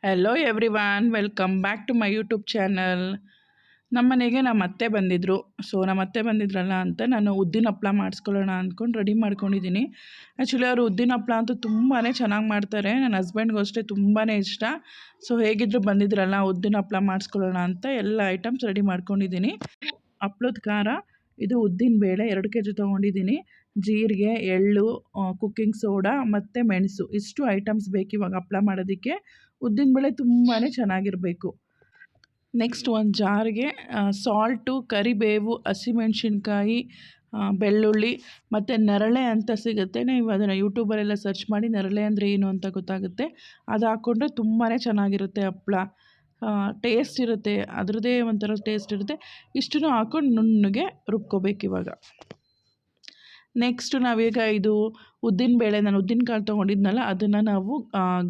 Hello everyone, welcome back to my YouTube channel. ನಮ್ಮನೆಗೆ ನಮ್ಮ ಅತ್ತೆ ಬಂದಿದ್ದರು. ನಮ್ಮ ಅತ್ತೆ ಬಂದಿದ್ರಲ್ಲ ಅಂತ ನಾನು ಉದ್ದಿನ ಹಪ್ಪಳ ಮಾಡಿಸ್ಕೊಳ್ಳೋಣ ಅಂದ್ಕೊಂಡು ರೆಡಿ ಮಾಡ್ಕೊಂಡಿದ್ದೀನಿ. ಆ್ಯಕ್ಚುಲಿ ಅವರು ಉದ್ದಿನ ಹಪ್ಪಳ ಅಂತೂ ತುಂಬಾ ಚೆನ್ನಾಗಿ ಮಾಡ್ತಾರೆ. ನನ್ನ ಹಸ್ಬೆಂಡ್ಗೂ ಅಷ್ಟೇ ತುಂಬಾ ಇಷ್ಟ. ಹೇಗಿದ್ರು ಬಂದಿದ್ರಲ್ಲ, ಉದ್ದಿನ ಹಪ್ಪಳ ಮಾಡಿಸ್ಕೊಳ್ಳೋಣ ಅಂತ ಎಲ್ಲ ಐಟಮ್ಸ್ ರೆಡಿ ಮಾಡ್ಕೊಂಡಿದ್ದೀನಿ. ಹಪ್ಳದ ಖಾರ, ಇದು ಉದ್ದಿನ ಬೇಳೆ 2 kg ತೊಗೊಂಡಿದ್ದೀನಿ. ಜೀರಿಗೆ, ಎಳ್ಳು, ಕುಕ್ಕಿಂಗ್ ಸೋಡಾ ಮತ್ತು ಮೆಣಸು, ಇಷ್ಟು ಐಟಮ್ಸ್ ಬೇಕು ಇವಾಗ ಹಪ್ಪಳ ಮಾಡೋದಕ್ಕೆ. ಉದ್ದಿನಬೇಳೆ ತುಂಬಾ ಚೆನ್ನಾಗಿರಬೇಕು. ನೆಕ್ಸ್ಟ್ ಒಂದು ಜಾರಿಗೆ ಸಾಲ್ಟು, ಕರಿಬೇವು, ಹಸಿಮೆಣ್ಸಿನ್ಕಾಯಿ, ಬೆಳ್ಳುಳ್ಳಿ ಮತ್ತು ನರಳೆ ಅಂತ ಸಿಗುತ್ತೆ. ನೀವು ಅದನ್ನು ಯೂಟ್ಯೂಬಲ್ಲೆಲ್ಲ ಸರ್ಚ್ ಮಾಡಿ ನರಳೆ ಅಂದರೆ ಏನು ಅಂತ ಗೊತ್ತಾಗುತ್ತೆ. ಅದು ಹಾಕ್ಕೊಂಡ್ರೆ ತುಂಬಾ ಚೆನ್ನಾಗಿರುತ್ತೆ ಹಪ್ಪಳ. ಟೇಸ್ಟ್ ಇರುತ್ತೆ, ಅದರದ್ದೇ ಒಂಥರ ಟೇಸ್ಟ್ ಇರುತ್ತೆ. ಇಷ್ಟನ್ನು ಹಾಕ್ಕೊಂಡು ನುಣ್ಣಗೆ ರುಬ್ಕೋಬೇಕು ಇವಾಗ. ನೆಕ್ಸ್ಟು ನಾವೀಗ ಇದು ಉದ್ದಿನಬೇಳೆ, ನಾನು ಉದ್ದಿನಕಾಳು ತೊಗೊಂಡಿದ್ನಲ್ಲ ಅದನ್ನು ನಾವು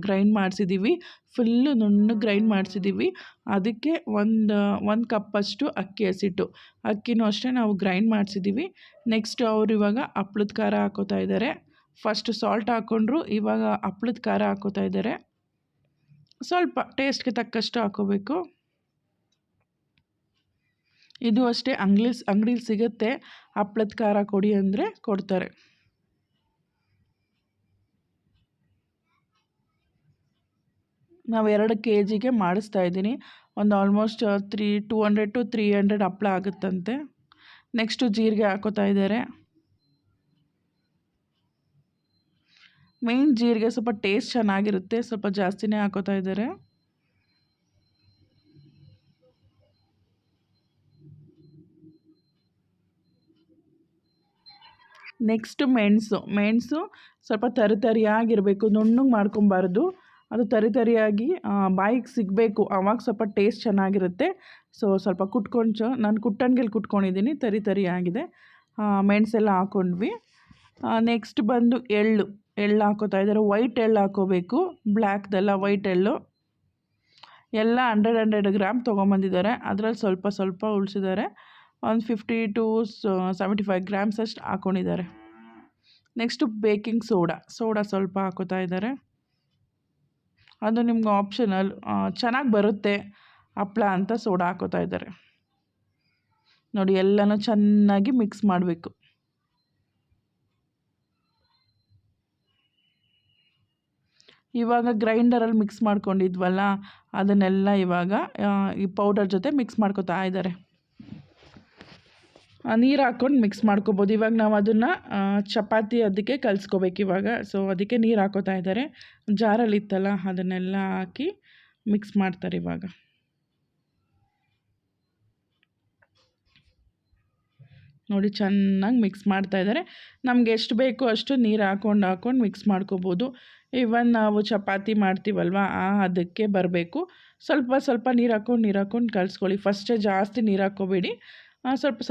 ಗ್ರೈಂಡ್ ಮಾಡಿಸಿದ್ದೀವಿ. ಫುಲ್ಲು ನುಣ್ಣಗೆ ಗ್ರೈಂಡ್ ಮಾಡಿಸಿದ್ದೀವಿ. ಅದಕ್ಕೆ ಒಂದು ಕಪ್ಪಷ್ಟು ಅಕ್ಕಿ ಹಸಿಟ್ಟು, ಅಕ್ಕಿನೂ ಅಷ್ಟೇ ನಾವು ಗ್ರೈಂಡ್ ಮಾಡಿಸಿದ್ದೀವಿ. ನೆಕ್ಸ್ಟ್ ಅವರು ಇವಾಗ ಹಪ್ಳದ ಖಾರ ಹಾಕೋತಾ ಇದ್ದಾರೆ. ಫಸ್ಟ್ ಸಾಲ್ಟ್ ಹಾಕ್ಕೊಂಡ್ರು, ಇವಾಗ ಹಪ್ಳದ ಖಾರ ಹಾಕೋತಾ ಇದ್ದಾರೆ. ಸ್ವಲ್ಪ ಟೇಸ್ಟ್ಗೆ ತಕ್ಕಷ್ಟು ಹಾಕೋಬೇಕು. ಇದು ಅಷ್ಟೇ, ಅಂಗಡೀಲಿ ಸಿಗುತ್ತೆ. ಹಪ್ಳದ ಖಾರ ಕೊಡಿ ಅಂದರೆ ಕೊಡ್ತಾರೆ. ನಾವು 2 kgಗೆ ಮಾಡಿಸ್ತಾ ಇದ್ದೀನಿ. ಒಂದು ಆಲ್ಮೋಸ್ಟ್ 200 to 300 ಹಪ್ಪಳ ಆಗುತ್ತಂತೆ. ನೆಕ್ಸ್ಟು ಜೀರಿಗೆ ಹಾಕೋತಾ ಇದ್ದಾರೆ. ಮೇಯ್ನ್ ಜೀರಿಗೆ ಸ್ವಲ್ಪ ಟೇಸ್ಟ್ ಚೆನ್ನಾಗಿರುತ್ತೆ, ಸ್ವಲ್ಪ ಜಾಸ್ತಿನೇ ಹಾಕೋತಾ ಇದ್ದಾರೆ. ನೆಕ್ಸ್ಟು ಮೆಣಸು ಸ್ವಲ್ಪ ತರಿಯಾಗಿರಬೇಕು, ನುಣ್ಣಗೆ ಮಾಡ್ಕೊಬಾರ್ದು. ಅದು ತರಿಯಾಗಿ ಬಾಯಿಗೆ ಸಿಗಬೇಕು, ಆವಾಗ ಸ್ವಲ್ಪ ಟೇಸ್ಟ್ ಚೆನ್ನಾಗಿರುತ್ತೆ. ಸ್ವಲ್ಪ ನಾನು ಕುಟ್ಟಣಿಗೆಲ್ಲಿ ಕುಟ್ಕೊಂಡಿದ್ದೀನಿ, ತರಿಯಾಗಿದೆ. ಮೆಣಸೆಲ್ಲ ಹಾಕ್ಕೊಂಡ್ವಿ. ನೆಕ್ಸ್ಟ್ ಬಂದು ಎಳ್ಳು ಹಾಕೋತಾ ಇದ್ದಾರೆ. ವೈಟ್ ಎಳ್ಳು ಹಾಕೋಬೇಕು, ಬ್ಲ್ಯಾಕ್ದೆಲ್ಲ ವೈಟ್ ಎಳ್ಳು. ಎಲ್ಲ 100 ಗ್ರಾಮ್ ತೊಗೊಂಬಂದಿದ್ದಾರೆ. ಅದರಲ್ಲಿ ಸ್ವಲ್ಪ ಉಳಿಸಿದ್ದಾರೆ. ಒಂದು 50 to 75 ಗ್ರಾಮ್ಸ್ ಅಷ್ಟು ಹಾಕ್ಕೊಂಡಿದ್ದಾರೆ. ನೆಕ್ಸ್ಟು ಬೇಕಿಂಗ್ ಸೋಡಾ ಸ್ವಲ್ಪ ಹಾಕೋತಾ ಇದ್ದಾರೆ. ಅದು ನಿಮ್ಗೆ ಆಪ್ಷನಲ್, ಚೆನ್ನಾಗಿ ಬರುತ್ತೆ ಹಪ್ಪಳ ಅಂತ ಸೋಡಾ ಹಾಕೋತಾ ಇದ್ದಾರೆ. ನೋಡಿ, ಎಲ್ಲನೂ ಚೆನ್ನಾಗಿ ಮಿಕ್ಸ್ ಮಾಡಬೇಕು. ಇವಾಗ ಗ್ರೈಂಡರಲ್ಲಿ ಮಿಕ್ಸ್ ಮಾಡ್ಕೊಂಡಿದ್ವಲ್ಲ, ಅದನ್ನೆಲ್ಲ ಇವಾಗ ಈ ಪೌಡರ್ ಜೊತೆ ಮಿಕ್ಸ್ ಮಾಡ್ಕೋತಾ ಇದ್ದಾರೆ. ನೀರು ಹಾಕ್ಕೊಂಡು ಮಿಕ್ಸ್ ಮಾಡ್ಕೊಬೋದು. ಇವಾಗ ನಾವು ಅದನ್ನು ಚಪಾತಿ ಅದಕ್ಕೆ ಕಲಿಸ್ಕೋಬೇಕು ಇವಾಗ. ಅದಕ್ಕೆ ನೀರು ಹಾಕೋತಾ ಇದ್ದಾರೆ. ಜಾರಲ್ಲಿ ಇತ್ತಲ್ಲ ಅದನ್ನೆಲ್ಲ ಹಾಕಿ ಮಿಕ್ಸ್ ಮಾಡ್ತಾರೆ ಇವಾಗ. ನೋಡಿ, ಚೆನ್ನಾಗಿ ಮಿಕ್ಸ್ ಮಾಡ್ತಾಯಿದ್ದಾರೆ. ನಮ್ಗೆ ಎಷ್ಟು ಬೇಕೋ ಅಷ್ಟು ನೀರು ಹಾಕ್ಕೊಂಡು ಮಿಕ್ಸ್ ಮಾಡ್ಕೋಬೋದು. ಇವನ್ ನಾವು ಚಪಾತಿ ಮಾಡ್ತೀವಲ್ವ, ಅದಕ್ಕೆ ಬರಬೇಕು. ಸ್ವಲ್ಪ ನೀರು ಹಾಕ್ಕೊಂಡು ಕಲಿಸ್ಕೊಳ್ಳಿ. ಫಸ್ಟೇ ಜಾಸ್ತಿ ನೀರು ಹಾಕ್ಕೋಬೇಡಿ,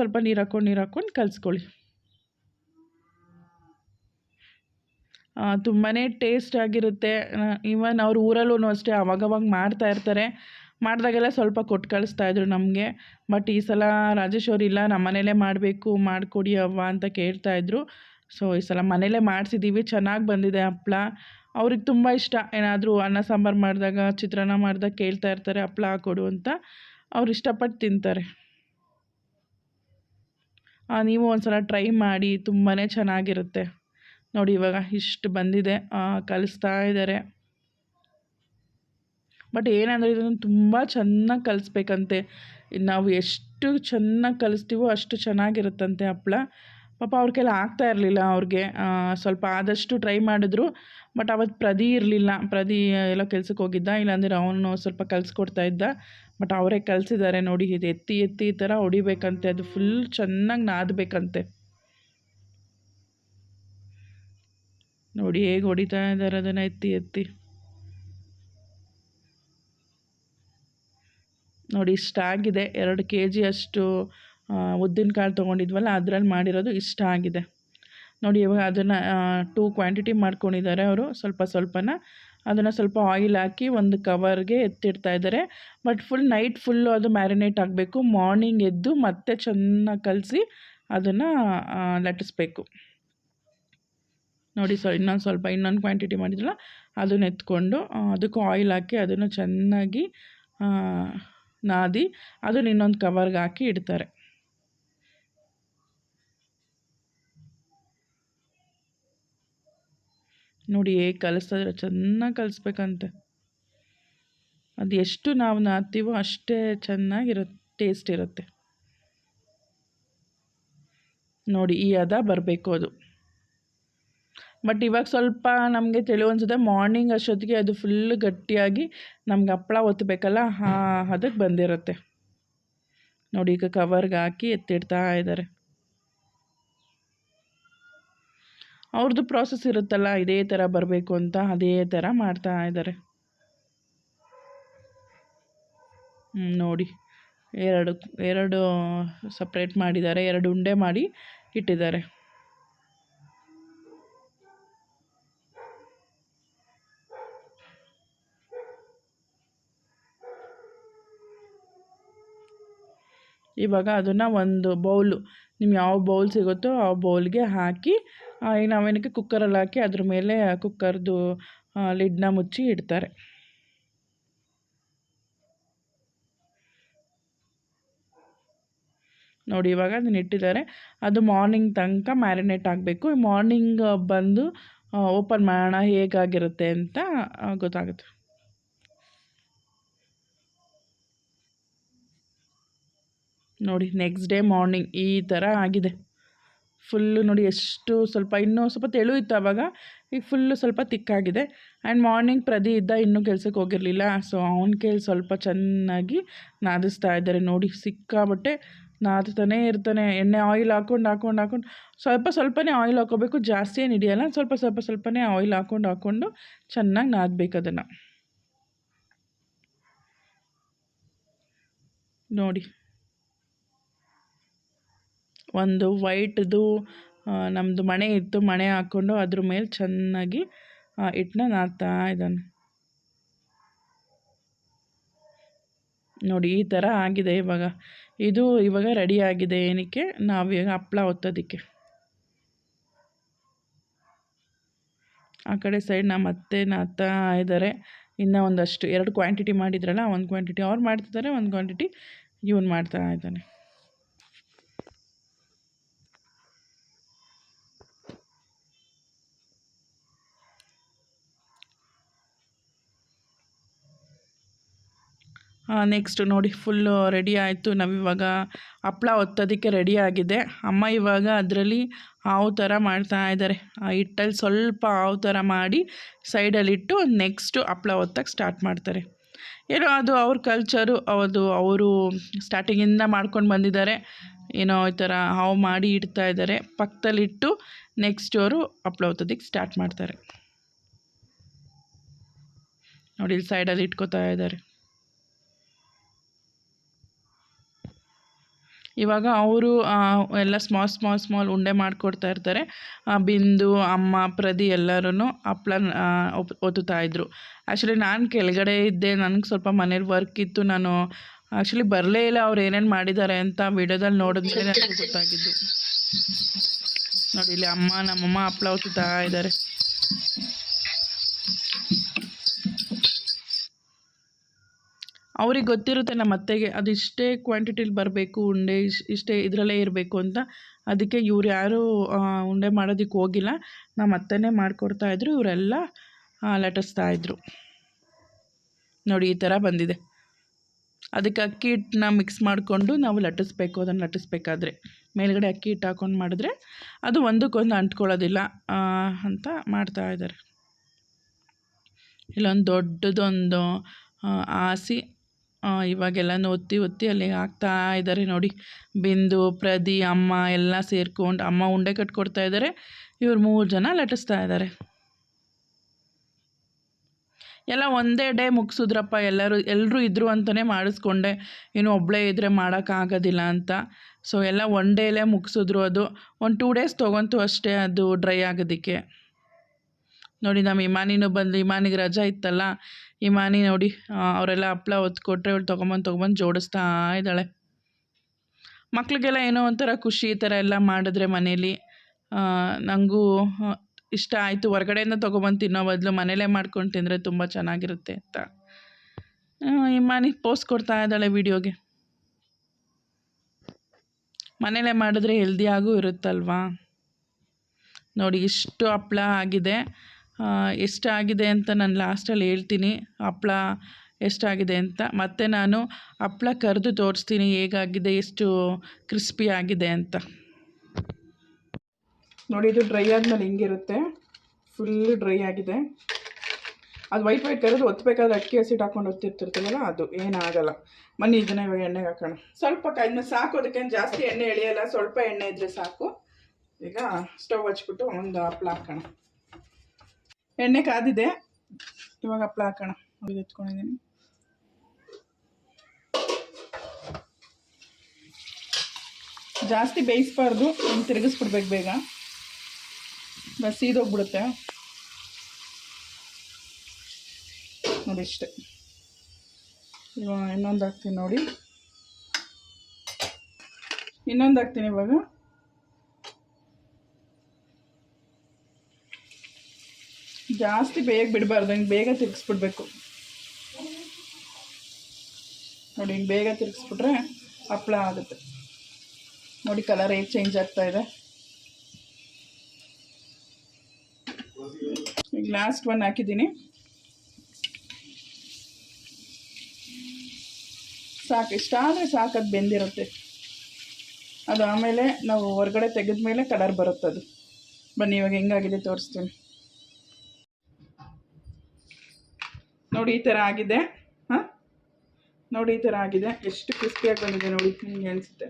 ಸ್ವಲ್ಪ ನೀರು ಹಾಕ್ಕೊಂಡು ಕಲಿಸ್ಕೊಳ್ಳಿ. ತುಂಬಾ ಟೇಸ್ಟ್ ಆಗಿರುತ್ತೆ. ಇವನ್ ಅವ್ರ ಊರಲ್ಲೂ ಅಷ್ಟೇ ಅವಾಗವಾಗ ಮಾಡ್ತಾಯಿರ್ತಾರೆ. ಮಾಡಿದಾಗೆಲ್ಲ ಸ್ವಲ್ಪ ಕೊಟ್ಟು ಕಳಿಸ್ತಾಯಿದ್ರು ನಮಗೆ. ಬಟ್ ಈ ಸಲ ರಾಜೇಶ್ ಅವ್ರು ಇಲ್ಲ, ನಮ್ಮ ಮನೇಲೇ ಮಾಡಬೇಕು, ಮಾಡಿಕೊಡಿ ಅವ್ವ ಅಂತ ಕೇಳ್ತಾಯಿದ್ರು. ಈ ಸಲ ಮನೇಲೇ ಮಾಡಿಸಿದ್ದೀವಿ. ಚೆನ್ನಾಗಿ ಬಂದಿದೆ ಹಪ್ಪಳ. ಅವ್ರಿಗೆ ತುಂಬ ಇಷ್ಟ. ಏನಾದರೂ ಅನ್ನ ಸಾಂಬಾರು ಮಾಡಿದಾಗ, ಚಿತ್ರಾನ್ನ ಮಾಡಿದಾಗ ಕೇಳ್ತಾ ಇರ್ತಾರೆ ಹಪ್ಪಳ ಹಾಕ್ಕೊಡು ಅಂತ. ಅವ್ರು ಇಷ್ಟಪಟ್ಟು ತಿಂತಾರೆ. ನೀವು ಒಂದು ಸಲ ಟ್ರೈ ಮಾಡಿ, ತುಂಬಾ ಚೆನ್ನಾಗಿರುತ್ತೆ. ನೋಡಿ, ಇವಾಗ ಇಷ್ಟು ಬಂದಿದೆ, ಕಲಿಸ್ತಾ ಇದ್ದಾರೆ. ಬಟ್ ಏನಂದರೆ ಇದನ್ನು ತುಂಬ ಚೆನ್ನಾಗಿ ಕಲಿಸ್ಬೇಕಂತೆ. ನಾವು ಎಷ್ಟು ಚೆನ್ನಾಗಿ ಕಲಿಸ್ತೀವೋ ಅಷ್ಟು ಚೆನ್ನಾಗಿರುತ್ತಂತೆ ಹಪ್ಪಳ. ಪಾಪ ಅವ್ರ ಕೈಲಿ ಆಗ್ತಾ ಇರಲಿಲ್ಲ. ಅವ್ರಿಗೆ ಸ್ವಲ್ಪ ಆದಷ್ಟು ಟ್ರೈ ಮಾಡಿದ್ರು. ಬಟ್ ಅವತ್ತು ಪ್ರದಿ ಇರಲಿಲ್ಲ. ಪ್ರದಿ ಎಲ್ಲ ಕೆಲ್ಸಕ್ಕೆ ಹೋಗಿದ್ದ, ಇಲ್ಲಾಂದರೆ ಅವನು ಸ್ವಲ್ಪ ಕಲಿಸ್ಕೊಡ್ತಾ ಇದ್ದ. ಬಟ್ ಅವರೇ ಕಲಿಸಿದ್ದಾರೆ. ನೋಡಿ, ಇದು ಎತ್ತಿ ಈ ಥರ ಹೊಡಿಬೇಕಂತೆ. ಅದು ಫುಲ್ ಚೆನ್ನಾಗಿ ನಾದಬೇಕಂತೆ. ನೋಡಿ ಹೇಗೆ ಹೊಡಿತಾ ಇದ್ದಾರೆ ಅದನ್ನು ಎತ್ತಿ. ನೋಡಿ, ಇಷ್ಟಾಗಿದೆ. 2 kg ಅಷ್ಟು ಉದ್ದಿನಕಾಳು ತೊಗೊಂಡಿದ್ವಲ್ಲ, ಅದರಲ್ಲಿ ಮಾಡಿರೋದು ಇಷ್ಟ ಆಗಿದೆ. ನೋಡಿ, ಇವಾಗ ಅದನ್ನು 2 ಕ್ವಾಂಟಿಟಿ ಮಾಡ್ಕೊಂಡಿದ್ದಾರೆ ಅವರು. ಸ್ವಲ್ಪನ ಅದನ್ನು ಸ್ವಲ್ಪ ಆಯಿಲ್ ಹಾಕಿ ಒಂದು ಕವರ್ಗೆ ಎತ್ತಿಡ್ತಾ ಇದ್ದಾರೆ. ಬಟ್ ನೈಟ್ ಫುಲ್ಲು ಅದು ಮ್ಯಾರಿನೇಟ್ ಆಗಬೇಕು. ಮಾರ್ನಿಂಗ್ ಎದ್ದು ಮತ್ತೆ ಚೆನ್ನಾಗಿ ಕಲಸಿ ಅದನ್ನು ಲಟ್ಟಿಸ್ಬೇಕು. ನೋಡಿ, ಇನ್ನೊಂದು ಕ್ವಾಂಟಿಟಿ ಮಾಡಿದ್ರಲ್ಲ ಅದನ್ನ ಎತ್ಕೊಂಡು ಅದಕ್ಕೂ ಆಯಿಲ್ ಹಾಕಿ ಅದನ್ನು ಚೆನ್ನಾಗಿ ನಾದಿ ಅದನ್ನ ಇನ್ನೊಂದು ಕವರ್ಗೆ ಹಾಕಿ ಇಡ್ತಾರೆ. ನೋಡಿ ಹೇಗೆ ಕಲಿಸ್ತಾಯಿದ್ರೆ, ಚೆನ್ನಾಗಿ ಕಲಿಸ್ಬೇಕಂತೆ. ಅದು ಎಷ್ಟು ನಾವು ನಾದ್ತೀವೋ ಅಷ್ಟೇ ಚೆನ್ನಾಗಿರುತ್ತೆ, ಟೇಸ್ಟ್ ಇರುತ್ತೆ. ನೋಡಿ ಈ ಹದ ಬರಬೇಕು ಅದು. ಬಟ್ ಇವಾಗ ಸ್ವಲ್ಪ ನಮಗೆ ತಿಳಿವು ಅನಿಸುತ್ತೆ, ಮಾರ್ನಿಂಗ್ ಅಷ್ಟೊತ್ತಿಗೆ ಅದು ಫುಲ್ಲು ಗಟ್ಟಿಯಾಗಿ ನಮ್ಗೆ ಹಪ್ಪಳ ಒತ್ತಬೇಕಲ್ಲ, ಅದಕ್ಕೆ ಬಂದಿರುತ್ತೆ. ನೋಡಿ ಈಗ ಕವರ್ಗೆ ಹಾಕಿ ಎತ್ತಿಡ್ತಾ ಇದ್ದಾರೆ. ಅವ್ರದ್ದು ಪ್ರಾಸೆಸ್ ಇರುತ್ತಲ್ಲ, ಇದೇ ಥರ ಬರಬೇಕು ಅಂತ, ಅದೇ ಥರ ಮಾಡ್ತಾ ಇದ್ದಾರೆ. ನೋಡಿ ಎರಡು ಸಪ್ರೇಟ್ ಮಾಡಿದ್ದಾರೆ, 2 ಉಂಡೆ ಮಾಡಿ ಇಟ್ಟಿದ್ದಾರೆ. ಇವಾಗ ಅದನ್ನು ಒಂದು ಬೌಲು, ನಿಮ್ಗೆ ಯಾವ ಬೌಲ್ ಸಿಗುತ್ತೋ ಆ ಬೌಲ್ಗೆ ಹಾಕಿ ನಾವೇನಕ್ಕೆ ಕುಕ್ಕರಲ್ಲಿ ಹಾಕಿ ಅದ್ರ ಮೇಲೆ ಕುಕ್ಕರ್ದು ಲಿಡ್ನ ಮುಚ್ಚಿ ಇಡ್ತಾರೆ. ನೋಡಿ ಇವಾಗ ಅದನ್ನ ಇಟ್ಟಿದ್ದಾರೆ. ಅದು ಮಾರ್ನಿಂಗ್ ತನಕ ಮ್ಯಾರಿನೇಟ್ ಆಗಬೇಕು. ಮಾರ್ನಿಂಗ್ ಬಂದು ಓಪನ್ ಮಾಡೋಣ ಹೇಗಾಗಿರುತ್ತೆ ಅಂತ ಗೊತ್ತಾಗುತ್ತೆ. ನೋಡಿ ನೆಕ್ಸ್ಟ್ ಡೇ ಮಾರ್ನಿಂಗ್ ಈ ಥರ ಆಗಿದೆ. ಫುಲ್ಲು ನೋಡಿ ಎಷ್ಟು ಇನ್ನೂ ಸ್ವಲ್ಪ ತೆಳು ಇತ್ತು ಆವಾಗ, ಈಗ ಫುಲ್ಲು ಸ್ವಲ್ಪ ತಿಕ್ಕಾಗಿದೆ. ಆ್ಯಂಡ್ ಮಾರ್ನಿಂಗ್ ಪ್ರದಿ ಇದ್ದ ಇನ್ನೂ ಕೆಲ್ಸಕ್ಕೆ ಹೋಗಿರಲಿಲ್ಲ, ಸೊ ಅವನ ಕೈಲಿ ಸ್ವಲ್ಪ ಚೆನ್ನಾಗಿ ನಾದಿಸ್ತಾ ಇದ್ದಾರೆ. ನೋಡಿ ಸಿಕ್ಕಾಬಟ್ಟೆ ನಾದ್ತಾನೇ ಇರ್ತಾನೆ. ಎಣ್ಣೆ ಆಯಿಲ್ ಹಾಕ್ಕೊಂಡು ಸ್ವಲ್ಪನೇ ಆಯಿಲ್ ಹಾಕ್ಕೋಬೇಕು, ಜಾಸ್ತಿ ಏನು ಹಿಡಿಯಲ್ಲ. ಸ್ವಲ್ಪನೇ ಆಯಿಲ್ ಹಾಕ್ಕೊಂಡು ಚೆನ್ನಾಗಿ ನಾದಬೇಕು ಅದನ್ನು. ನೋಡಿ ಒಂದು ವೈಟ್ದು ನಮ್ಮದು ಮಣೆ ಇತ್ತು, ಮಣೆ ಹಾಕ್ಕೊಂಡು ಅದ್ರ ಮೇಲೆ ಚೆನ್ನಾಗಿ ಹಿಟ್ಟನ್ನ ನಾದ್ತಾ ಇದ್ದಾನೆ. ನೋಡಿ ಈ ಥರ ಆಗಿದೆ. ಇವಾಗ ರೆಡಿ ಆಗಿದೆ. ಏನಕ್ಕೆ ನಾವು ಈಗ ಹಪ್ಪಳ ಒತ್ತೋದಕ್ಕೆ. ಆ ಕಡೆ ಸೈಡ್ ನಮ್ಮ ಅತ್ತೆ ನಾದ್ತಾ ಇದ್ದಾರೆ. ಇನ್ನೂ ಒಂದಷ್ಟು 2 ಕ್ವಾಂಟಿಟಿ ಮಾಡಿದ್ರಲ್ಲ, ಒಂದು ಕ್ವಾಂಟಿಟಿ ಅವ್ರು ಮಾಡ್ತಿದ್ದಾರೆ, ಒಂದು ಕ್ವಾಂಟಿಟಿ ಇವನು ಮಾಡ್ತಾ ಇದ್ದಾನೆ. ನೆಕ್ಸ್ಟ್ ನೋಡಿ ಫುಲ್ಲು ರೆಡಿ ಆಯಿತು. ನಾವಿವಾಗ ಹಪ್ಪಳ ಒತ್ತೋದಕ್ಕೆ ರೆಡಿ ಆಗಿದೆ. ಅಮ್ಮ ಇವಾಗ ಅದರಲ್ಲಿ ಹಾವು ಥರ ಮಾಡ್ತಾ ಇದ್ದಾರೆ. ಹಿಟ್ಟಲ್ಲಿ ಸ್ವಲ್ಪ ಹಾವು ಥರ ಮಾಡಿ ಸೈಡಲ್ಲಿಟ್ಟು ನೆಕ್ಸ್ಟು ಹಪ್ಪಳ ಒತ್ತಕ್ಕೆ ಸ್ಟಾರ್ಟ್ ಮಾಡ್ತಾರೆ. ಏನೋ ಅದು ಅವ್ರ ಕಲ್ಚರು, ಅವರು ಸ್ಟಾರ್ಟಿಂಗಿಂದ ಮಾಡ್ಕೊಂಡು ಬಂದಿದ್ದಾರೆ. ಏನೋ ಈ ಥರ ಹಾವು ಮಾಡಿ ಇಡ್ತಾ ಇದ್ದಾರೆ. ಪಕ್ಕದಲ್ಲಿಟ್ಟು ನೆಕ್ಸ್ಟ್ ಅವರು ಹಪ್ಪಳ ಒತ್ತೋದಕ್ಕೆ ಸ್ಟಾರ್ಟ್ ಮಾಡ್ತಾರೆ. ನೋಡಿ ಇಲ್ಲಿ ಸೈಡಲ್ಲಿ ಇಟ್ಕೋತಾ ಇದ್ದಾರೆ. ಇವಾಗ ಅವರು ಎಲ್ಲ ಸ್ಮಾಲ್ ಉಂಡೆ ಮಾಡಿಕೊಡ್ತಾ ಇರ್ತಾರೆ. ಬಿಂದು, ಅಮ್ಮ, ಪ್ರದಿ ಎಲ್ಲರೂ ಹಪ್ಳ ಒತ್ತುತ್ತಾಯಿದ್ರು. ಆ್ಯಕ್ಚುಲಿ ನಾನು ಕೆಳಗಡೆ ಇದ್ದೆ, ನನಗೆ ಸ್ವಲ್ಪ ಮನೇಲಿ ವರ್ಕ್ ಇತ್ತು. ನಾನು ಆ್ಯಕ್ಚುಲಿ ಬರಲೇ ಇಲ್ಲ ಅವ್ರು ಏನೇನು ಮಾಡಿದ್ದಾರೆ ಅಂತ. ವಿಡಿಯೋದಲ್ಲಿ ನೋಡಿದ್ಮೇಲೆ ನನಗೆ ಗೊತ್ತಾಗಿದ್ದು. ನೋಡಿ ಇಲ್ಲಿ ನಮ್ಮಮ್ಮ ಹಪ್ಳ ಒತ್ತುತ್ತಾ ಇದ್ದಾರೆ. ಅವ್ರಿಗೆ ಗೊತ್ತಿರುತ್ತೆ ನಮ್ಮ ಅತ್ತೆಗೆ ಅದು ಇಷ್ಟೇ ಕ್ವಾಂಟಿಟಿಲಿ ಬರಬೇಕು, ಉಂಡೆ ಇಷ್ಟೇ ಇದರಲ್ಲೇ ಇರಬೇಕು ಅಂತ. ಅದಕ್ಕೆ ಇವ್ರು ಯಾರೂ ಉಂಡೆ ಮಾಡೋದಕ್ಕೆ ಹೋಗಿಲ್ಲ, ನಮ್ಮ ಅತ್ತೆನೇ ಮಾಡಿಕೊಡ್ತಾಯಿದ್ರು. ಇವರೆಲ್ಲ ಲಟ್ಟಿಸ್ತಾಯಿದ್ರು. ನೋಡಿ ಈ ಥರ ಬಂದಿದೆ. ಅದಕ್ಕೆ ಅಕ್ಕಿ ಹಿಟ್ಟನ್ನ ಮಿಕ್ಸ್ ಮಾಡಿಕೊಂಡು ನಾವು ಲಟ್ಟಿಸ್ಬೇಕು. ಅದನ್ನು ಲಟ್ಟಿಸ್ಬೇಕಾದ್ರೆ ಮೇಲ್ಗಡೆ ಅಕ್ಕಿ ಹಿಟ್ಟು ಹಾಕ್ಕೊಂಡು ಮಾಡಿದ್ರೆ ಅದು ಒಂದಕ್ಕೊಂದು ಅಂಟ್ಕೊಳ್ಳೋದಿಲ್ಲ ಅಂತ ಮಾಡ್ತಾಯಿದ್ದಾರೆ. ಇಲ್ಲೊಂದು ದೊಡ್ಡದೊಂದು ಹಾಸಿ ಇವಾಗೆಲ್ಲನೂ ಒತ್ತಿ ಅಲ್ಲಿ ಹಾಕ್ತಾ ಇದ್ದಾರೆ. ನೋಡಿ ಬಿಂದು, ಪ್ರದಿ, ಅಮ್ಮ ಎಲ್ಲ ಸೇರ್ಕೊಂಡು ಅಮ್ಮ ಉಂಡೆ ಕಟ್ಕೊಡ್ತಾ ಇದ್ದಾರೆ. ಇವ್ರು 3 ಜನ ಲಟ್ಟಿಸ್ತಾ ಇದ್ದಾರೆ. ಎಲ್ಲ ಒಂದೇ ಡೇ ಮುಗಿಸಿದ್ರಪ್ಪ. ಎಲ್ಲರೂ ಇದ್ದರು ಅಂತಲೇ ಮಾಡಿಸ್ಕೊಂಡೆ, ಇನ್ನು ಒಬ್ಬಳೇ ಇದ್ದರೆ ಮಾಡೋಕ್ಕಾಗೋದಿಲ್ಲ ಅಂತ. ಸೊ ಎಲ್ಲ ಒನ್ ಡೇಲೇ ಮುಗಿಸಿದ್ರು. ಅದು ಒಂದು 2 ಡೇಸ್ ತೊಗೊಂತು ಅಷ್ಟೇ ಅದು ಡ್ರೈ ಆಗೋದಕ್ಕೆ. ನೋಡಿ ನಮ್ಮ ಇಮಾನಿನೂ ಬಂದು, ಇಮಾನಿಗೆ ರಜಾ ಇತ್ತಲ್ಲ, ಇಮಾನಿ ನೋಡಿ ಅವರೆಲ್ಲ ಹಪ್ಳ ಒತ್ಕೊಟ್ರೆ ಅವಳು ತೊಗೊಂಬಂದು ಜೋಡಿಸ್ತಾ ಇದ್ದಾಳೆ. ಮಕ್ಳಿಗೆಲ್ಲ ಏನೋ ಒಂಥರ ಖುಷಿ ಈ ಥರ ಎಲ್ಲ ಮಾಡಿದ್ರೆ ಮನೇಲಿ. ನನಗೂ ಇಷ್ಟ ಆಯಿತು. ಹೊರಗಡೆಯಿಂದ ತೊಗೊಬಂದು ತಿನ್ನೋ ಬದಲು ಮನೇಲೇ ಮಾಡ್ಕೊಂಡು ತಿಂದರೆ ತುಂಬ ಚೆನ್ನಾಗಿರುತ್ತೆ ಅಂತ ಇಮ್ಮಾನಿ ಪೋಸ್ಟ್ ಕೊಡ್ತಾ ಇದ್ದಾಳೆ ವೀಡಿಯೋಗೆ. ಮನೇಲೇ ಮಾಡಿದ್ರೆ ಹೆಲ್ದಿಯಾಗೂ ಇರುತ್ತಲ್ವಾ. ನೋಡಿ ಇಷ್ಟು ಹಪ್ಳ ಆಗಿದೆ. ಎಷ್ಟಾಗಿದೆ ಅಂತ ನಾನು ಲಾಸ್ಟಲ್ಲಿ ಹೇಳ್ತೀನಿ ಹಪ್ಳ ಎಷ್ಟಾಗಿದೆ ಅಂತ. ಮತ್ತು ನಾನು ಹಪ್ಳ ಕರೆದು ತೋರಿಸ್ತೀನಿ ಹೇಗಾಗಿದೆ, ಎಷ್ಟು ಕ್ರಿಸ್ಪಿ ಆಗಿದೆ ಅಂತ. ನೋಡಿ ಇದು ಡ್ರೈ ಆದಮೇಲೆ ಹಿಂಗಿರುತ್ತೆ, ಫುಲ್ಲು ಡ್ರೈ ಆಗಿದೆ. ಅದು ವೈಟ್ ಕರೆದು ಒತ್ತಬೇಕಾದ್ರೆ ಅಕ್ಕಿ ಹಸಿಟ್ಟು ಹಾಕೊಂಡು ಒತ್ತಿರ್ತಿರ್ತೀವಲ್ಲ ಅದು ಏನಾಗಲ್ಲ. ಬನ್ನಿ ಇದನ್ನ ಇವಾಗ ಎಣ್ಣೆಗೆ ಹಾಕೋಣ. ಸ್ವಲ್ಪ ಕಾಯ್ದು ಸಾಕು, ಅದಕ್ಕೇನು ಜಾಸ್ತಿ ಎಣ್ಣೆ ಎಳೆಯಲ್ಲ, ಸ್ವಲ್ಪ ಎಣ್ಣೆ ಇದ್ದರೆ ಸಾಕು. ಈಗ ಸ್ಟವ್ ಹಚ್ಬಿಟ್ಟು ಒಂದು ಹಪ್ಳ ಹಾಕೋಣ. ಎಣ್ಣೆ ಕಾದಿದೆ, ಇವಾಗ ಹಪ್ಳ ಹಾಕೋಣ. ಇದು ಎತ್ಕೊಂಡಿದ್ದೀನಿ. ಜಾಸ್ತಿ ಬೇಯಿಸ್ಬಾರ್ದು, ತಿರುಗಿಸ್ಬಿಡ್ಬೇಕು ಬೇಗ, ಬಸ್ ಸೀದೋಗ್ಬಿಡುತ್ತೆ. ನೋಡಿ ಇಷ್ಟೇ. ಇವಾಗ ಇನ್ನೊಂದು ಹಾಕ್ತೀನಿ ನೋಡಿ, ಇನ್ನೊಂದು ಹಾಕ್ತೀನಿ ಇವಾಗ. ಜಾಸ್ತಿ ಬೇಗ ಬಿಡಬಾರ್ದು, ಹಿಂಗೆ ಬೇಗ ತಿರುಗಿಸ್ಬಿಡ್ಬೇಕು. ನೋಡಿ ಹಿಂಗೆ ಬೇಗ ತಿರುಗಿಸ್ಬಿಟ್ರೆ ಹಪ್ಪಳ ಆಗುತ್ತೆ. ನೋಡಿ ಕಲರ್ ಹೇಗೆ ಚೇಂಜ್ ಆಗ್ತಾ ಇದೆ. ಈಗ ಲಾಸ್ಟ್ ಒನ್ ಹಾಕಿದ್ದೀನಿ, ಸಾಕು. ಇಷ್ಟ ಆದರೆ ಸಾಕು, ಅದು ಬೆಂದಿರುತ್ತೆ. ಅದು ಆಮೇಲೆ ನಾವು ಹೊರಗಡೆ ತೆಗೆದ ಮೇಲೆ ಕಲರ್ ಬರುತ್ತೆ ಅದು. ಬನ್ನಿ ಇವಾಗ ಹೆಂಗಾಗಿದೆ ತೋರಿಸ್ತೀನಿ. ನೋಡಿ ಈ ಥರ ಆಗಿದೆ. ಹಾಂ ನೋಡಿ ಈ ಥರ ಆಗಿದೆ. ಎಷ್ಟು ಕ್ರಿಸ್ಪಿಯಾಗಿ ಬಂದಿದೆ ನೋಡಿ, ನಿಮಗೆ ಅನಿಸುತ್ತೆ.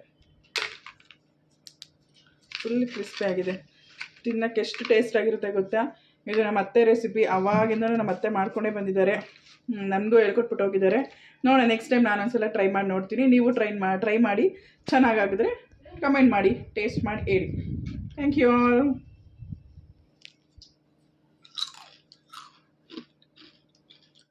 ಫುಲ್ ಕ್ರಿಸ್ಪಿ ಆಗಿದೆ. ತಿನ್ನೋಕ್ಕೆ ಎಷ್ಟು ಟೇಸ್ಟಾಗಿರುತ್ತೆ ಗೊತ್ತಾ. ಇದು ನಮ್ಮ ಅತ್ತೆ ರೆಸಿಪಿ, ಅವಾಗಿಂದನೂ ನಮ್ಮ ಅತ್ತೆ ಮಾಡ್ಕೊಂಡೇ ಬಂದಿದ್ದಾರೆ, ನಮಗೂ ಹೇಳ್ಕೊಟ್ಬಿಟ್ಟು ಹೋಗಿದ್ದಾರೆ. ನೋಡೋಣ ನೆಕ್ಸ್ಟ್ ಟೈಮ್ ನಾನು ಒಂದ್ಸಲ ಟ್ರೈ ಮಾಡಿ ನೋಡ್ತೀನಿ. ನೀವು ಟ್ರೈ ಮಾಡಿ ಚೆನ್ನಾಗಾಗಿದ್ರೆ ಕಮೆಂಟ್ ಮಾಡಿ, ಟೇಸ್ಟ್ ಮಾಡಿ ಹೇಳಿ. Thank you all.